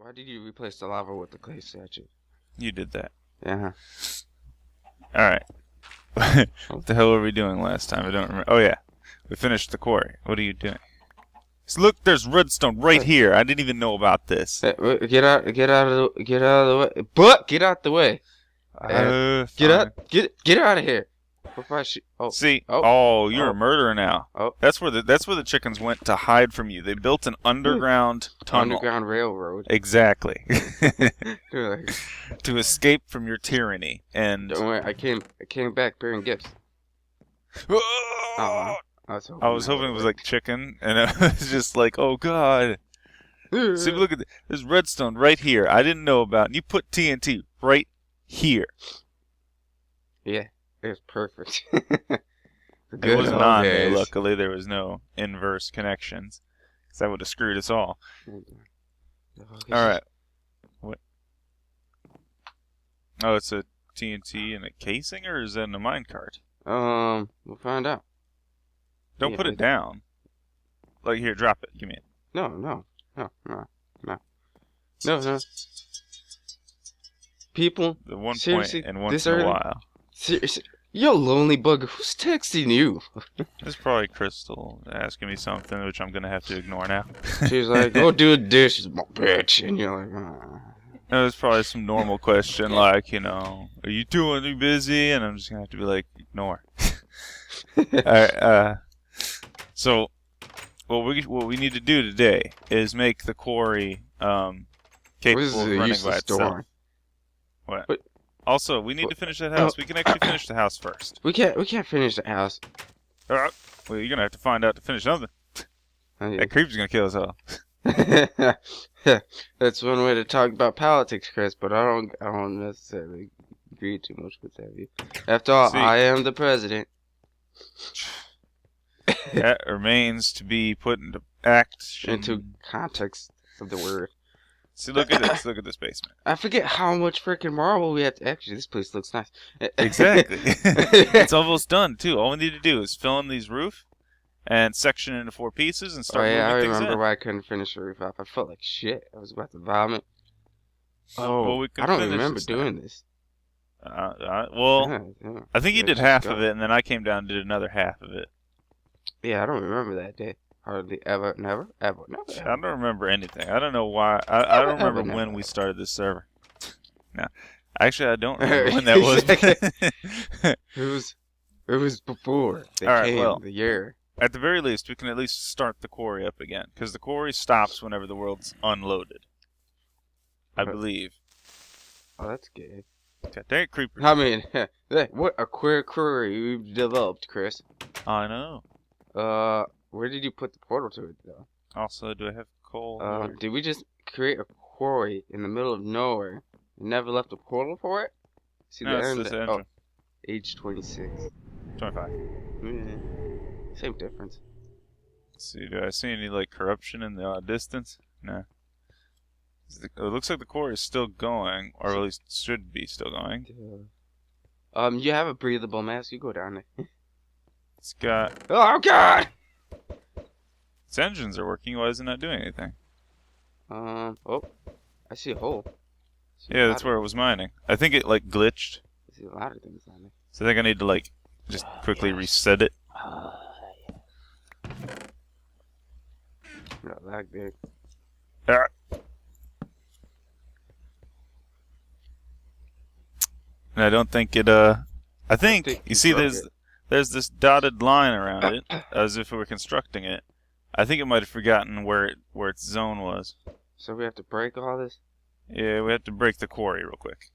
Why did you replace the lava with the clay statue? You did that. Yeah. Alright. What the hell were we doing last time? I don't remember. Oh, yeah. We finished the quarry. What are you doing? So look, there's redstone right here. I didn't even know about this. Hey, get out of the way. But get out the way. Get out of here. See, you're a murderer now. Oh. That's where the chickens went to hide from you. They built an underground tunnel. Underground railroad. Exactly. To escape from your tyranny. And don't worry, I came back bearing gifts. I was hoping it was like chicken, and I was just like, oh god. See, look at this. There's redstone right here. I didn't know about. And you put TNT right here. Yeah. It was perfect. It wasn't on there, luckily. There was no inverse connections. Because that would have screwed us all. Alright. What? Oh, it's a TNT in a casing, or is that in a minecart? We'll find out. Don't put it down. Like, here, drop it. Give me it. No. People, The one seriously, point and once in a while. Seriously, yo, lonely bug, who's texting you? It's probably Crystal asking me something, which I'm gonna have to ignore now. She's like, go do the dishes, my bitch, and you're like, It was probably some normal question, like, you know, are you too busy? And I'm just gonna have to be like, ignore. Alright, so what we need to do today is make the quarry capable of running by itself. What? But, also, we need to finish that house. We can actually finish the house first. We can't finish the house. Alright. Well, you're gonna have to find out to finish something. That creeper's gonna kill us all. That's one way to talk about politics, Chris, but I don't necessarily agree too much with that view. After all, I am the president. That remains to be put into action. Into context of the word. See, look at this. Look at this basement. I forget how much freaking marble we have to. Actually, this place looks nice. Exactly. It's almost done too. All we need to do is fill in these roof and section into 4 pieces and start moving things in. I remember why I couldn't finish the roof off. I felt like shit. I was about to vomit. Well, I don't remember doing this. Well, I think you did half of it, and then I came down and did another half of it. Yeah, I don't remember that day. Hardly ever, never. I don't remember anything. I don't know why. I don't remember when we started this server. No, actually, I don't remember when that was. It was before they came, the year. At the very least, we can at least start the quarry up again, because the quarry stops whenever the world's unloaded. I believe. Oh, that's good. God dang it, creepers. I mean, what a query you've developed, Chris. I know. Where did you put the portal to it, though? Also, do I have coal? Did we just create a quarry in the middle of nowhere and never left a portal for it? See no, the it's just engine. Age 26. 25. Same difference. Let's see, do I see any, like, corruption in the distance? No. It looks like the quarry is still going, or at least should be still going. You have a breathable mask. You go down there. It's got... Oh, God! Its engines are working. Why is it not doing anything? Oh. I see a hole. Yeah, that's where it was mining. I think it, like, glitched. I see a lot of things on there. So I think I need to, like, just quickly reset it. Got lag there. And I don't think it, I think you see there's this dotted line around it, as if we were constructing it. I think it might have forgotten where its zone was. So we have to break all this? Yeah, we have to break the quarry real quick.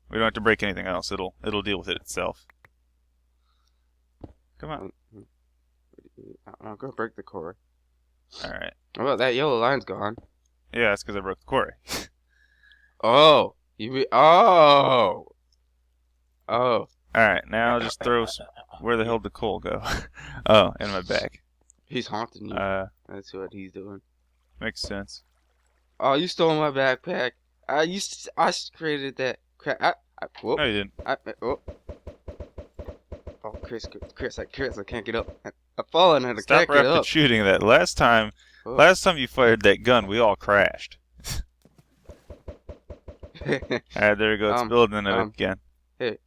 We don't have to break anything else. It'll deal with it itself. Come on. I'm gonna break the quarry. Alright. How about that yellow line's gone? Yeah, that's because I broke the quarry. Oh! Oh! Alright, now just throw some... Where the hell did the coal go? Oh, in my bag. He's haunting you. That's what he's doing. Makes sense. Oh, you stole my backpack. I created that crap. No, you didn't. Oh, Chris, I can't get up. I'm falling and I can't get up. Stop shooting that. Last time you fired that gun, we all crashed. Alright, there we go. It's building it again. Hey,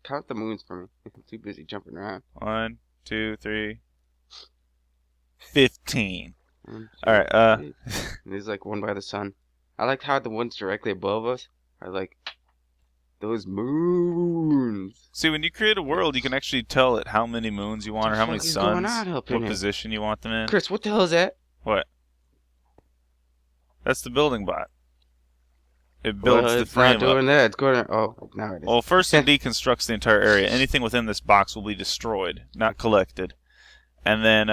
count the moons for me. I'm too busy jumping around. 1, 2, 3, 15. Alright, There's like one by the sun. I like how the ones directly above us are like those moons. See, when you create a world, you can actually tell it how many moons you want or how many suns, what position you want them in. Chris, what the hell is that? What? That's the building bot. It builds the frame up. It's not doing that. It's going to... Oh, now it is. Well, first it deconstructs the entire area. Anything within this box will be destroyed, not collected. And then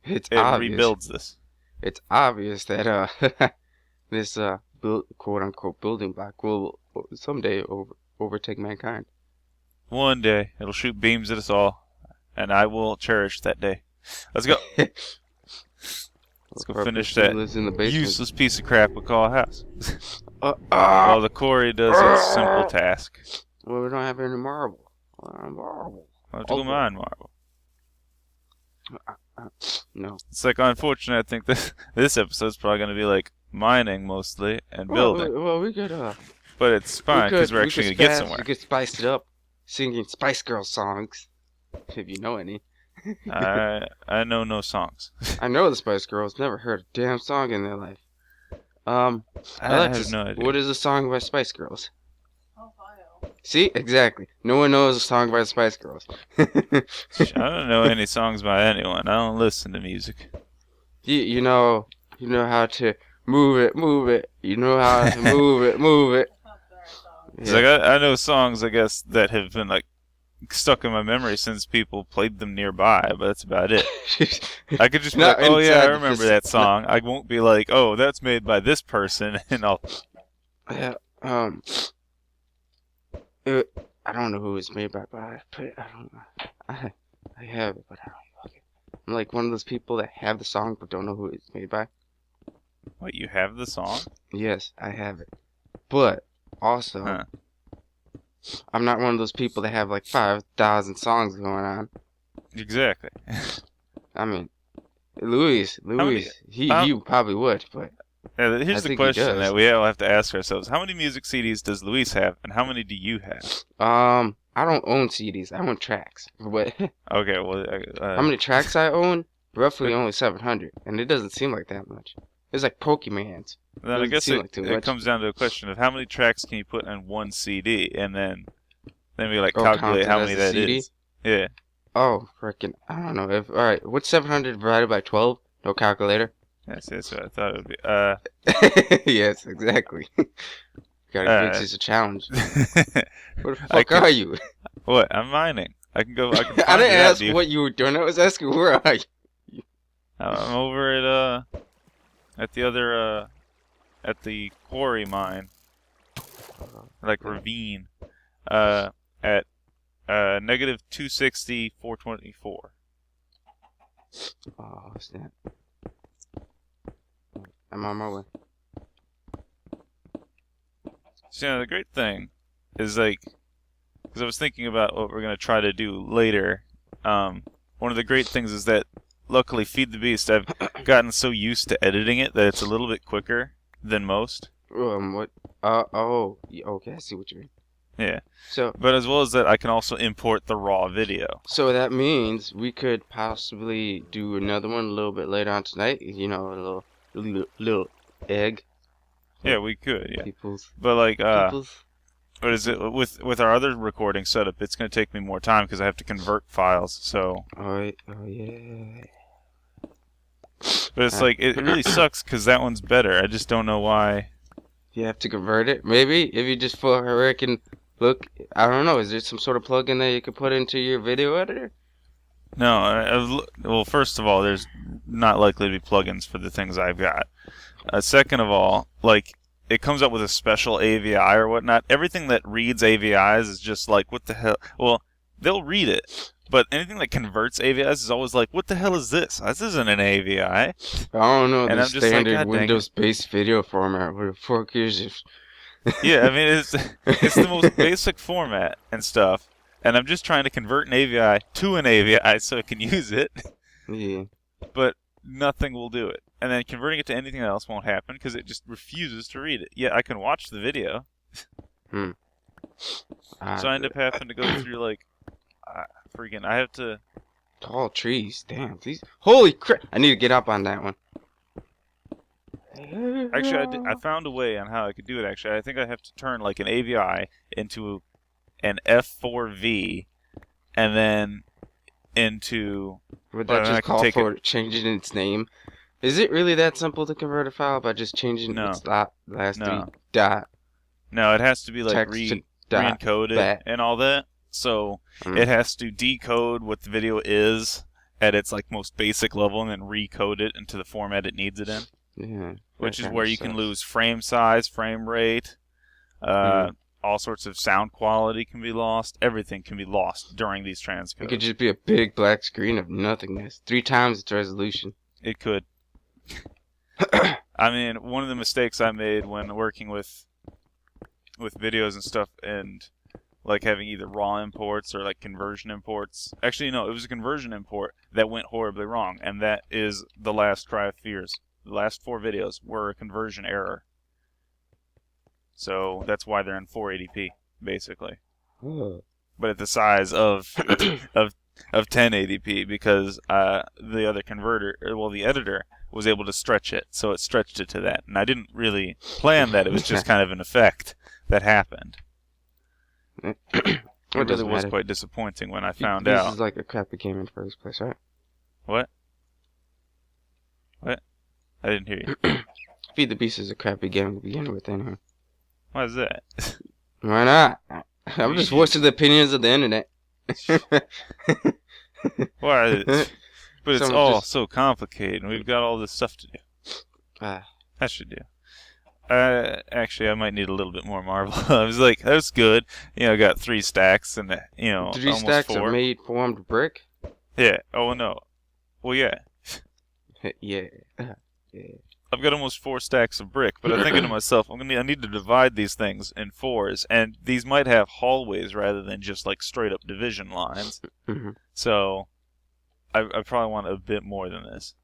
it rebuilds this. It's obvious that this quote-unquote building block will someday overtake mankind. One day, it'll shoot beams at us all, and I will cherish that day. Let's go. Let's go finish that useless piece of crap we call a house. While the quarry does its simple task. Well, we don't have any marble. I'll have to go mine marble. No. It's like, unfortunately, I think this episode's probably going to be like mining mostly and building. Well, we could. But it's fine because we're actually going to get somewhere. We could spice it up, singing Spice Girl songs, if you know any. I know no songs. I know the Spice Girls. Never heard a damn song in their life. I have no idea. What is a song by Spice Girls? See, exactly. No one knows a song by the Spice Girls. I don't know any songs by anyone. I don't listen to music. You know how to move it. You know how to move it. It's like I know songs, I guess, that have been like stuck in my memory since people played them nearby, but that's about it. I could just be like, oh yeah, I remember that song. I won't be like, oh, that's made by this person, and I'll... Yeah, I don't know who it's made by, but I don't know. I have it, but I don't know. Okay. I'm like one of those people that have the song but don't know who it's made by. What, you have the song? Yes, I have it. But, also... I'm not one of those people that have like 5,000 songs going on. Exactly. I mean, Luis, he probably would, but here's the question that we all have to ask ourselves: how many music CDs does Luis have, and how many do you have? I don't own CDs. I own tracks. But okay, well, how many tracks I own? Roughly only 700, and it doesn't seem like that much. It's like Pokemans. Then I guess it comes down to a question of how many tracks can you put in one CD, and then we like calculate how many that is. Yeah. Oh, freaking! I don't know. All right, what's 700 divided by 12? No calculator. Yes, that's what I thought it would be. Yes, exactly. Gotta fix this a challenge. Where the fuck are you? What? I'm mining. I can go. I can. I didn't ask what you were doing. I was asking where are you? I'm over at the other at the quarry mine, like ravine, at negative 260, 424. Oh, snap! I'm on my way. So the great thing is like, because I was thinking about what we're gonna try to do later. One of the great things is that, luckily, Feed the Beast, I've gotten so used to editing it that it's a little bit quicker than most. What? Oh, okay, I see what you mean. Yeah. So, but as well as that, I can also import the raw video. So that means we could possibly do another one a little bit later on tonight. You know, a little egg. Yeah, we could. Yeah. People's. But like, what is it with our other recording setup? It's going to take me more time because I have to convert files. So. Oh yeah. But it's like it really sucks because that one's better. I just don't know why. You have to convert it. Maybe if you just look. I don't know. Is there some sort of plugin that you could put into your video editor? No. Well, first of all, there's not likely to be plugins for the things I've got. Second of all, like, it comes up with a special AVI or whatnot. Everything that reads AVIs is just like, what the hell? Well, they'll read it, but anything that converts AVIs is always like, what the hell is this? This isn't an AVI. I don't know. The standard Windows-based video format. What the fuck is this? Yeah, I mean, it's the most basic format and stuff, and I'm just trying to convert an AVI to an AVI so I can use it. Yeah. But nothing will do it. and then converting it to anything else won't happen because it just refuses to read it. Yet I can watch the video. So I end up having to go through like, freaking, I have to. Tall trees, damn these! Holy crap! I need to get up on that one. Actually, I found a way on how I could do it. Actually, I think I have to turn like an AVI into an F4V, and then into. Would that just call for changing its name? Is it really that simple to convert a file by just changing its last three dot? No, it has to be like re-encoded and all that. So it has to decode what the video is at its like most basic level, and then recode it into the format it needs it in. Yeah, which is where you can lose frame size, frame rate, all sorts of sound quality can be lost. Everything can be lost during these transcodes. It could just be a big black screen of nothingness. 3 times its resolution. It could. I mean, one of the mistakes I made when working with videos and stuff, and like having either raw imports or like conversion imports. Actually, no, it was a conversion import that went horribly wrong, and that is the last cry of fears. The last 4 videos were a conversion error. So that's why they're in 480p, basically. But at the size of 1080p, because the other converter, well, the editor was able to stretch it, so it stretched it to that. And I didn't really plan that. It was just kind of an effect that happened. It really was quite disappointing when I found out. This is like a crappy game in the first place, right? What? What? I didn't hear you. Feed the Beast is a crappy game to begin with, anyway. Why is that? Why not? I'm just voicing the opinions of the internet. Why? But it's all so complicated, and we've got all this stuff to do. I should do. Actually, I might need a little bit more marble. I was like, that's good. You know, I got 3 stacks and, 3 almost stacks 4. of made formed brick? Yeah. Oh, no. Well, yeah. Yeah. I've got almost 4 stacks of brick, but I'm thinking to myself, I need to divide these things in 4s, and these might have hallways rather than just like straight up division lines. So, I probably want a bit more than this.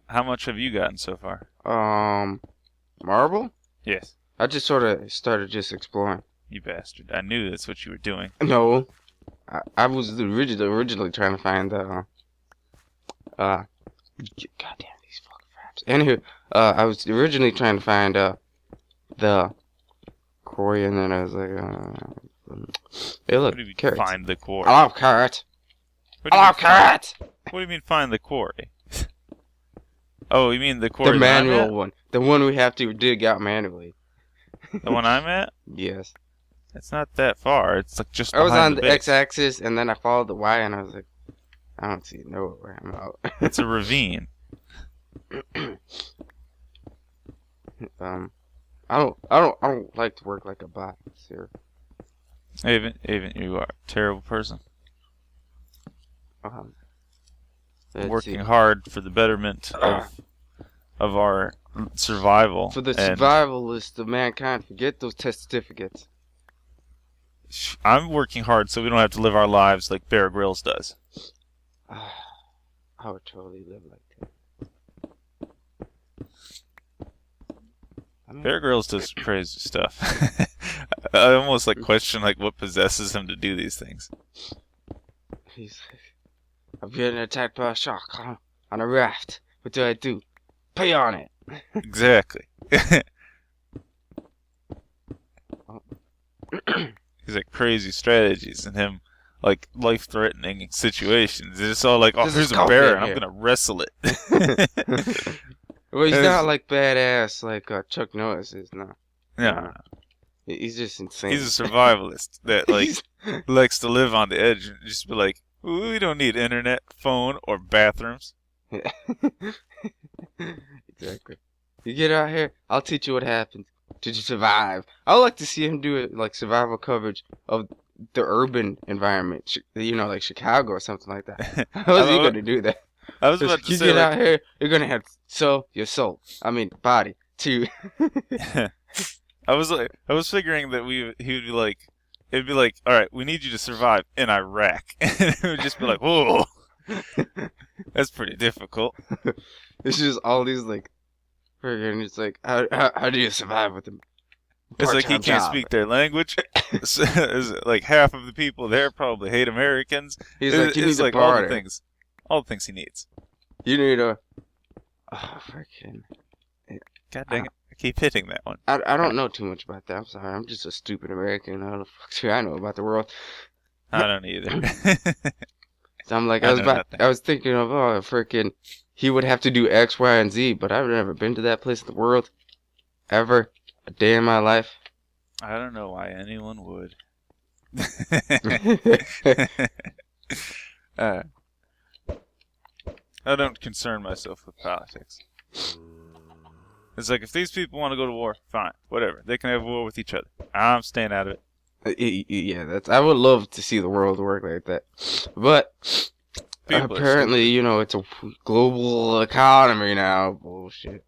How much have you gotten so far? Marble? Yes. I just sort of started just exploring. You bastard. I knew that's what you were doing. No. I was originally trying to find the, goddamn these fucking fraps. Anywho, I was originally trying to find, the quarry, and then I was like, hey look, carrots. Find the quarry. I love carrots. I love carrots! What do you mean find the quarry? Oh, you mean the quarry? The manual one. The one we have to dig out manually. The one I'm at? Yes. It's not that far. It's like just I was on the x-axis, and then I followed the y, and I was like, I don't see nowhere. I'm out. It's a ravine. I don't like to work like a bot, sir. Avon, you are a terrible person. Working hard for the betterment of our survival. For the survivalists of mankind, forget those test certificates. I'm working hard so we don't have to live our lives like Bear Grylls does. I would totally live like that. Bear Grylls does crazy stuff. I almost like question like what possesses him to do these things. He's like, I'm getting attacked by a shark on a raft. What do I do? Pay on it. Exactly. He's like crazy strategies and him like life-threatening situations. It's all like, oh, here's a bear and I'm gonna wrestle it. Well, he's not like badass like Chuck Norris is, no. No. He's just insane. He's a survivalist that like likes to live on the edge and just be like, we don't need internet, phone, or bathrooms. Exactly. You get out here, I'll teach you what happens to survive. I would like to see him do it like survival coverage of the urban environment, you know, like Chicago or something like that. How is he going to do that? I was about to say, you get out here, you're going to have to sell your soul. I mean, body too. I was figuring that he would be like, it'd be like, all right, we need you to survive in Iraq, and it would just be like, whoa. That's pretty difficult. It's just all these like, friggin', it's like, how do you survive with them? It's like he can't speak their language. It's like half of the people there probably hate Americans. He's like, you need to like barter. all the things he needs. You need a, oh, freaking. God dang it! I keep hitting that one. I don't know too much about that. I'm sorry. I'm just a stupid American. How the fuck do I know about the world? I don't either. So I'm like, I was thinking of, oh, freaking, he would have to do X, Y, and Z, but I've never been to that place in the world, ever, a day in my life. I don't know why anyone would. I don't concern myself with politics. It's like, if these people want to go to war, fine, whatever. They can have war with each other. I'm staying out of it. Yeah, I would love to see the world work like that. But apparently, you know, it's a global economy now. Bullshit.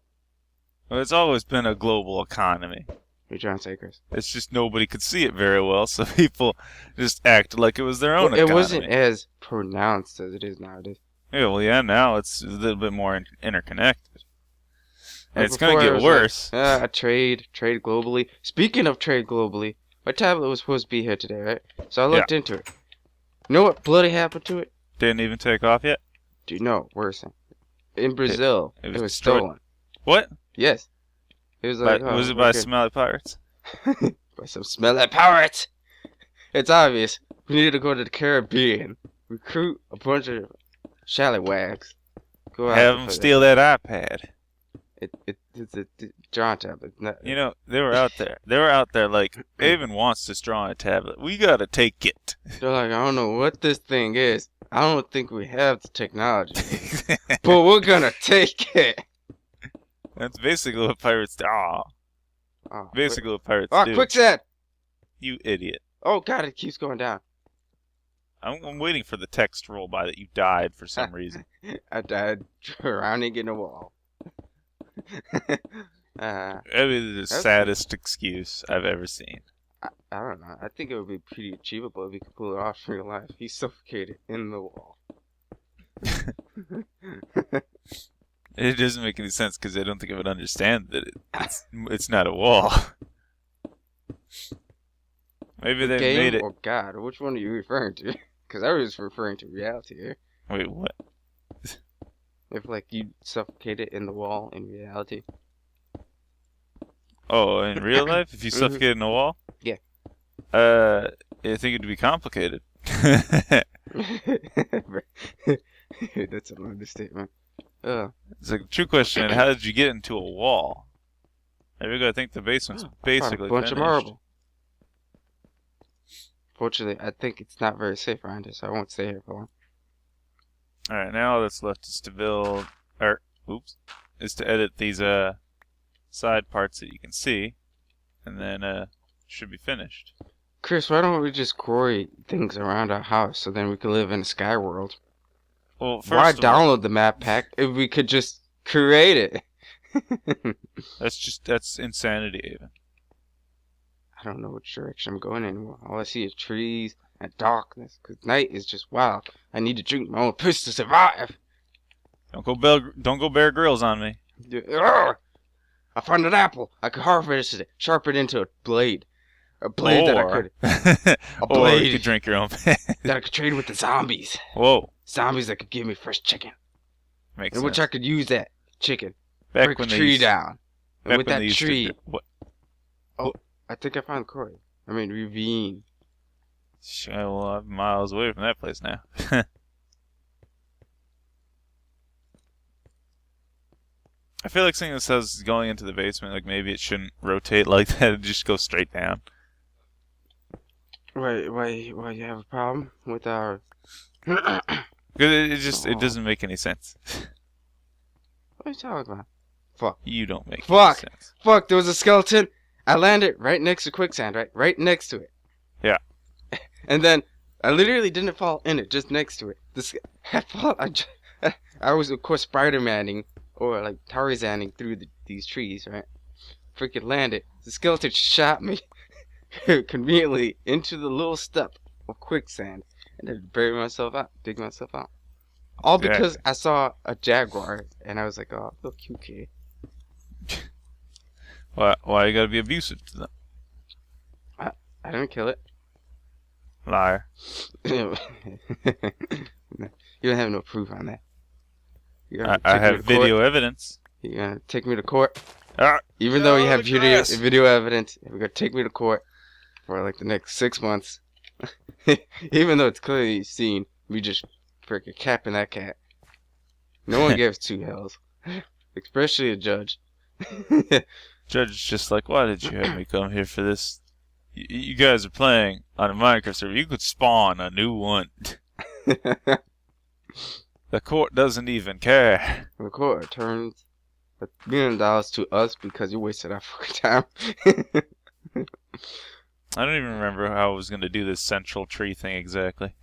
Well, it's always been a global economy. You're trying to say, Chris? It's just nobody could see it very well, so people just act like it was their own economy. It wasn't as pronounced as it is nowadays. Yeah, well, yeah, now it's a little bit more interconnected. And Like it's going to get worse. Like, trade globally. Speaking of trade globally, my tablet was supposed to be here today, right? So I looked into it. You know what bloody happened to it? Didn't even take off yet? Do you know? Worse. In Brazil, it was stolen. What? Yes. It was like, was it by smelly pirates? By some smelly pirates. It's obvious. We need to go to the Caribbean, recruit a bunch of scallywags, go out. Have them steal that iPad. It's a drawing tablet. You know, they were out there. They were out there like, Avon wants to draw a tablet. We gotta take it. They're like, I don't know what this thing is. I don't think we have the technology. But we're gonna take it. That's basically what pirates do. Basically what pirates do. Quicksand! You idiot. Oh god, it keeps going down. I'm waiting for the text to roll by that you died for some reason. I died drowning in a wall. That'd be the saddest excuse I've ever seen. I don't know. I think it would be pretty achievable if he could pull it off in real life. He's suffocated in the wall. It doesn't make any sense because I don't think I would understand that it's not a wall. Maybe they made it. Oh god, which one are you referring to? Because I was referring to reality here. Wait, what? If like you suffocated in the wall in reality. Oh, in real life, if you suffocate in a wall? Yeah. I think it'd be complicated. That's an understatement. It's like, true question, how did you get into a wall? Maybe we gotta think the basement's basically a bunch finished. of marble. Fortunately, I think it's not very safe around here, so I won't stay here for long. Alright, now all that's left is to build, is to edit these side parts that you can see, and then should be finished. Chris, why don't we just quarry things around our house so then we can live in a sky world? Well, first why download the map pack if we could just create it? That's insanity, even. I don't know which direction I'm going anymore. All I see is trees and darkness, because night is just wild. I need to drink my own piss to survive. Don't go Bear Grylls on me. I found an apple. I could harvest it, sharpen it into a blade. A blade that I could... A blade. Or you could drink your own piss. That I could trade with the zombies. Whoa. Zombies that could give me fresh chicken. Makes sense. Which I could use that chicken. Break a tree down. And with that tree... What? Oh, I think I found quarry. I mean, ravine. Well, I'm miles away from that place now. I feel like seeing this says going into the basement, like maybe it shouldn't rotate like that and just go straight down. Why you have a problem with our... It doesn't make any sense. What are you talking about? Fuck. You don't make any sense. Fuck, there was a skeleton. I landed right next to quicksand, right? Right next to it. Yeah. And then I literally didn't fall in it, just next to it. I was, of course, Spider-Manning or like Tarzaning through these trees, right? Freaking landed. The skeleton shot me conveniently into the little step of quicksand and then bury myself out, dig myself out. All because I saw a jaguar, and I was like, oh, look cute kid. Why you gotta be abusive to them? I didn't kill it. Liar. You don't have no proof on that. I have video evidence. You're gonna take me to court? Ah, Even though you have video evidence, you're gonna take me to court for like the next 6 months. Even though it's clearly seen, we just freaking capping that cat. No one gives two hells. Especially a judge. Judge is just like, why did you have me come here for this? You guys are playing on a Minecraft server. You could spawn a new one. The court doesn't even care. The court returns $1 million to us because you wasted our fucking time. I don't even remember how I was going to do this central tree thing exactly.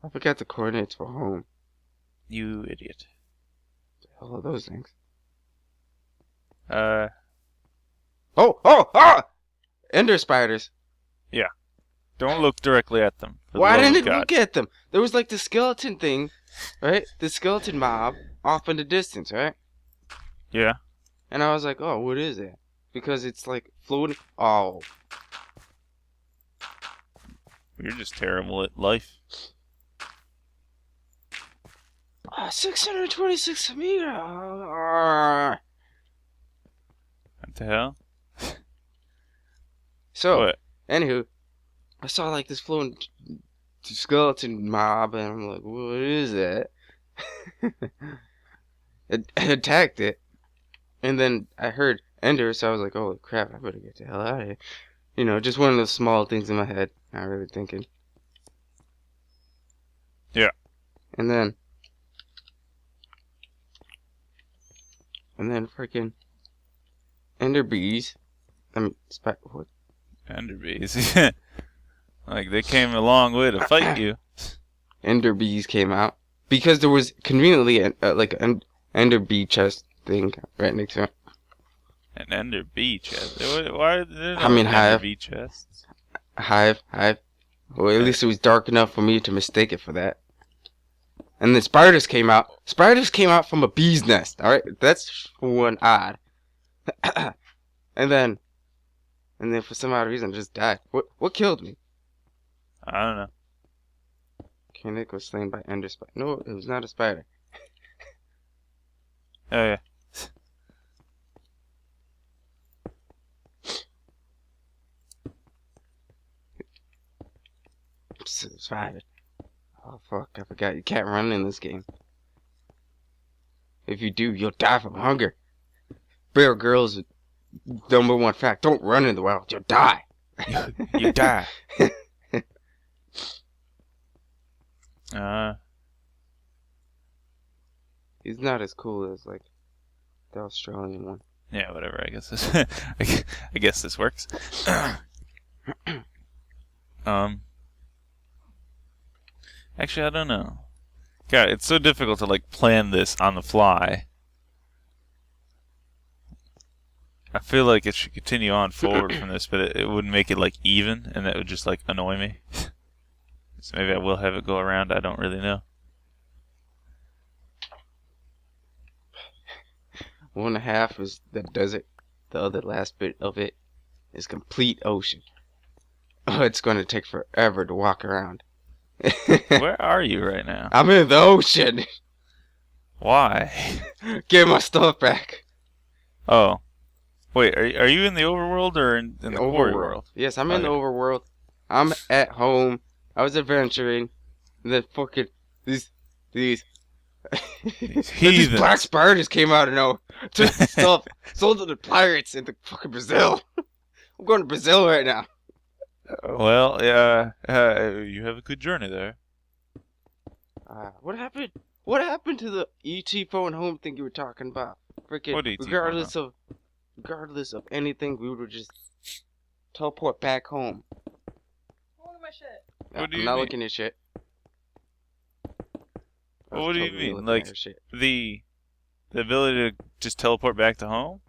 I forgot the coordinates for home. You idiot. What the hell are those things? Oh! Ender spiders. Yeah. Don't look directly at them. Why didn't I look at them? There was like the skeleton thing, right? The skeleton mob off in the distance, right? Yeah. And I was like, oh, what is it? Because it's like floating. Oh. You're just terrible at life. 626 meters. What the hell? So, what? Anywho, I saw like this floating skeleton mob, and I'm like, what is that? I attacked it, and then I heard Ender, so I was like, holy crap, I better get the hell out of here. You know, just one of those small things in my head, not really thinking. Yeah. And then freaking Ender bees. What? Ender bees. Like, they came a long way to fight you. Ender bees came out. Because there was conveniently an Ender bee chest thing right next to it. An Ender bee chest? Why are there no Hive. Ender bee chests? Hive. Well, at least it was dark enough for me to mistake it for that. And then spiders came out. Spiders came out from a bee's nest. Alright? That's one odd. And then for some odd reason, just died. What killed me? I don't know. Nick was slain by Ender spider. No, it was not a spider. Oh, yeah. Spider. Oh, fuck. I forgot you can't run in this game. If you do, you'll die from hunger. Bear Grylls' #1 fact. Don't run in the wild. You'll die. You die. He's not as cool as like the Australian one. Yeah, whatever. I guess this. I guess this works. Actually, I don't know. God, it's so difficult to like plan this on the fly. I feel like it should continue on forward from this, but it wouldn't make it like even, and that would just like annoy me. So maybe I will have it go around. I don't really know. 1.5 is the desert. The other last bit of it is complete ocean. Oh, it's going to take forever to walk around. Where are you right now? I'm in the ocean. Why? Get my stuff back. Oh. Wait, are you in the overworld or in the quarry world? Yes, I'm in the overworld. I'm at home. I was adventuring. And then fucking these black spiders came out of nowhere. Took the stuff, sold it to pirates in the fucking Brazil. I'm going to Brazil right now. Well, yeah, you have a good journey there. What happened? What happened to the ET phone home thing you were talking about? Freaking, regardless of anything, we would just teleport back home. Look at my shit. I'm not looking at shit. What do you mean? Like the ability to just teleport back to home?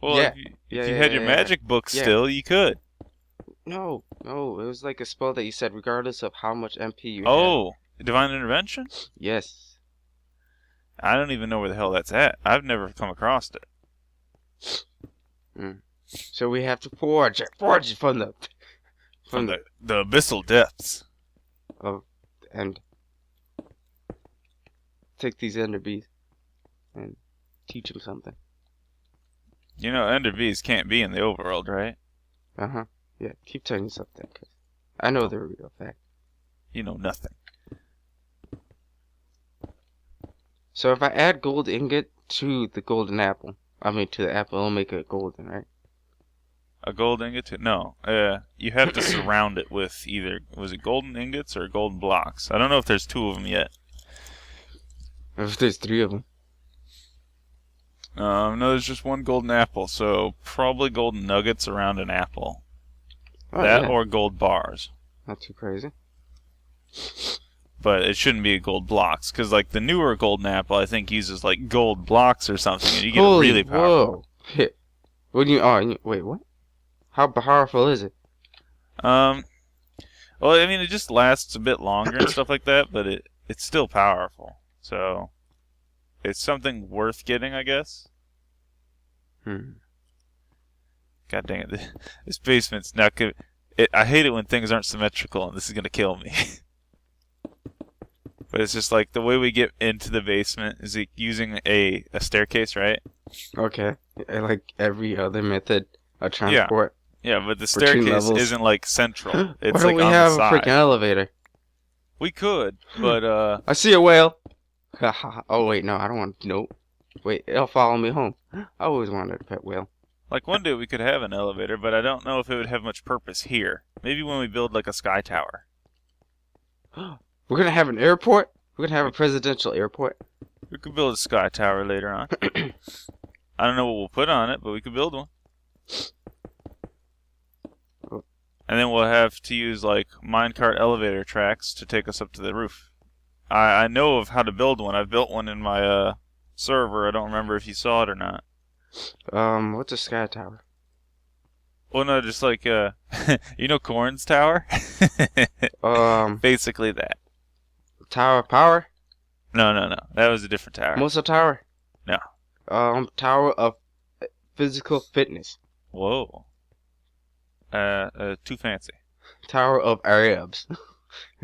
Well, yeah. if you had your magic book still, you could. No, no, it was like a spell that you said regardless of how much MP you had. Oh, Divine Intervention? Yes. I don't even know where the hell that's at. I've never come across it. So we have to forge it from the abyssal depths. Oh, and take these ender bees and teach them something. You know, ender bees can't be in the overworld, right? Uh-huh. Yeah, keep telling yourself that, 'cause I know they're a real fact. You know nothing. So if I add gold ingot to the golden apple, to the apple, it'll make it golden, right? A gold ingot? No. You have to surround it with either, was it golden ingots or golden blocks? I don't know if there's 2 of them yet. If there's 3 of them. No, there's just 1 golden apple, so probably golden nuggets around an apple. Oh, that yeah. or gold bars. Not too crazy. But it shouldn't be gold blocks, because like the newer golden apple, I think uses like gold blocks or something, and you get really powerful. Whoa! What do you? Wait, what? How powerful is it? Well, I mean, it just lasts a bit longer and stuff like that, but it's still powerful. So it's something worth getting, I guess. God dang it! This basement's not good. I hate it when things aren't symmetrical, and this is gonna kill me. But it's just like the way we get into the basement is using a staircase, right? Okay. Like every other method of transport. Yeah, but the staircase isn't like central. It's Why don't like we on have the a side. freaking elevator? We could, but I see a whale. Oh wait, no, I don't want. Nope. Wait, it'll follow me home. I always wanted a pet whale. like one day we could have an elevator, but I don't know if it would have much purpose here. Maybe when we build like a sky tower. We're gonna have an airport. We're gonna have a presidential airport. We could build a sky tower later on. I don't know what we'll put on it, but we could build one. And then we'll have to use like minecart elevator tracks to take us up to the roof. I know of how to build one. I've built one in my server. I don't remember if you saw it or not. What's a sky tower? Well, no, just like you know Corn's tower? Basically that. Tower of Power? No. That was a different tower. Muscle Tower? No. Tower of Physical Fitness. Whoa. Too fancy. Tower of Arabs.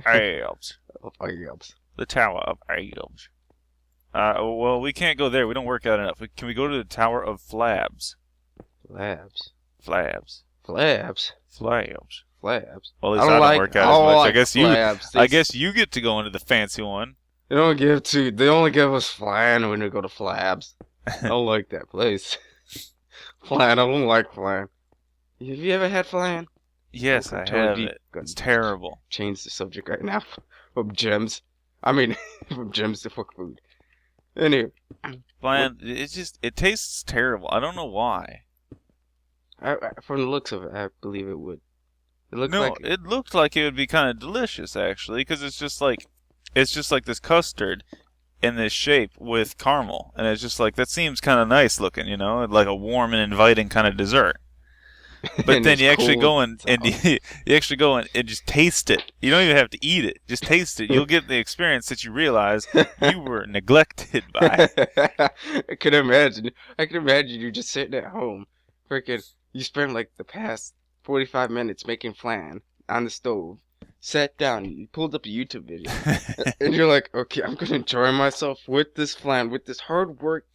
Arabs. Of Arabs. The Tower of Arabs. Well, we can't go there. We don't work out enough. Can we go to the Tower of Flabs? Flabs. Flabs. Flabs. Flabs. Flabs. Well, at least I don't work out as much. Flabs. I guess you get to go into the fancy one. They only give us flan when we go to Flabs. I don't like that place. Flan, I don't like flan. Have you ever had flan? Yes, I have it. It's terrible. Change the subject right now. From gems. From gems to fuck food. Anyway. Flan, it tastes terrible. I don't know why. From the looks of it, I believe it would. It looked like it would be kind of delicious, actually, because it's just like this custard in this shape with caramel, and it's just like, that seems kind of nice looking, you know, like a warm and inviting kind of dessert. But then you actually go in and you actually go in and just taste it. You don't even have to eat it. Just taste it. You'll get the experience that you realize you were neglected by. I can imagine you just sitting at home, freaking. You spent like the past 45 minutes making flan on the stove. Sat down, you pulled up a YouTube video, and you're like, okay, I'm gonna enjoy myself with this flan, with this hard work,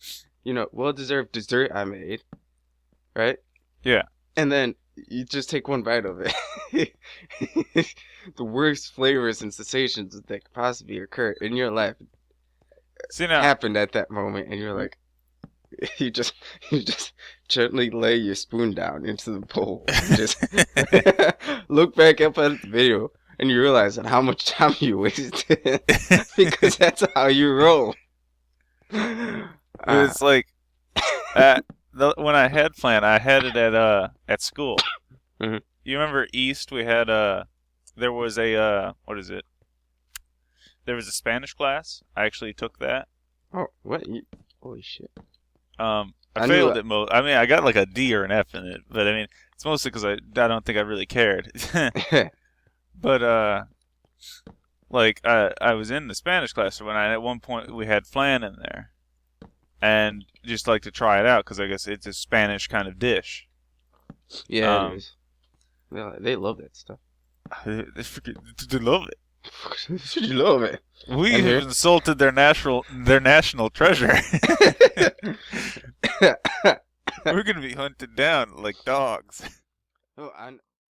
well-deserved dessert I made, right? Yeah. And then you just take one bite of it. The worst flavors and sensations that could possibly occur in your life happened at that moment, and you're like, you just gently lay your spoon down into the bowl. And just look back up at the video, and you realize that how much time you wasted because that's how you roll. It's like when I had flan, I had it at school. Mm-hmm. You remember East? We had there was a what is it? There was a Spanish class. I actually took that. Oh, what? Holy shit! I failed it most. I mean, I got like a D or an F in it, but I mean, it's mostly because I don't think I really cared. But like I was in the Spanish class when at one point we had flan in there, and just like to try it out because I guess it's a Spanish kind of dish. Yeah, it is. They love that stuff. They love it. They love it. We have insulted their national treasure. We're gonna be hunted down like dogs. Oh,